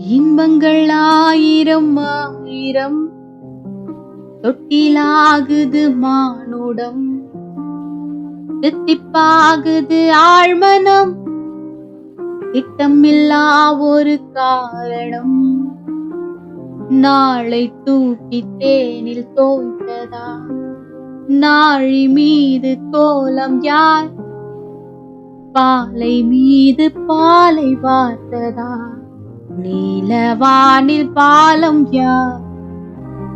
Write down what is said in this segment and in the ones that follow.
இன்பங்கள் ஆயிரம் ஆயிரம் தொட்டிலாகுது மானுடம், தித்திப்பாகுது ஆழ்மனம், திட்டமில்லா ஒரு காரணம். நாளை தூக்கி தேனில் தோய்த்ததா, நாழி மீது கோலம் யார், பாலை மீது பாலை வார்த்ததா, நீலவானில் பாலம் யார்.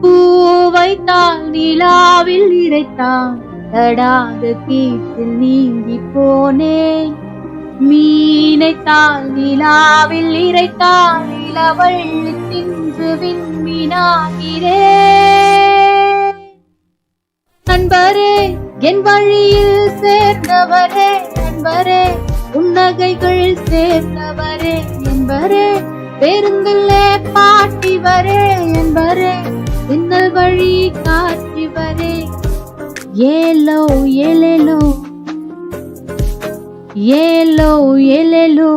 பூவைத்தால் நிலாவில் இறைத்தான், தடாக கீற்றில் நீங்கி போனேன். மீனைத்தால் நிலாவில் இறைத்தான், நிலவள்ளி தின்று விண்மீனாகிறேன். நண்பரே, என் வழியில் சேர்ந்தவரே, நண்பரே, புன்னகைகள் சேர்ந்தவரே, என்பரே, பேருந்திலே பாட்டிவரே, என்பரே, பின்னல் வழி காட்டிவரே. ஏலோ ஏலேலோ, ஏலோ ஏலேலோ,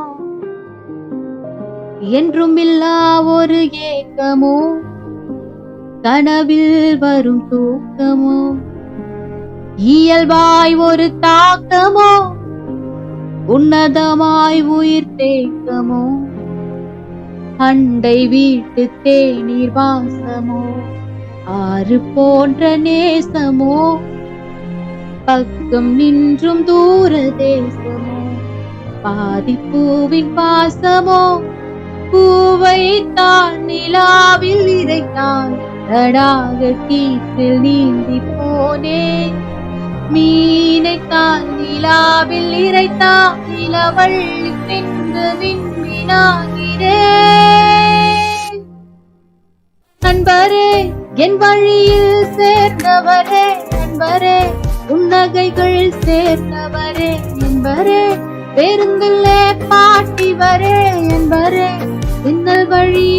என்றும் இல்லா ஒரு ஏக்கமோ, கனவில் வரும் தூக்கமோ, இயல்பாய் ஒரு தாக்கமோ, உன்னதமாய் உயிர் தேக்கமோ, அண்டை வீட்டு தேநீர் வாசமோ, ஆறு போன்ற நேசமோ, பக்கம் நின்றும் தூர தேசமோ, பாதிப்பூவின் பாசமோ, பூவைத்தான் நிலாவில் இறைத்தான், தடாக கீற்றில் நீந்தி போனேன். மீனைத்தான் நிலாவில் இறைத்தான், நிலவள்ளி தின்று விண்மீனாகிறேன். நண்பரே, என் வழியில் சேர்ந்தவரே, நண்பரே, புன்னகைகள் சேர்ந்தவரே, என்பரே, பேருந்திலே பாட்டிவரே, என்பரே, பின்னல் வழி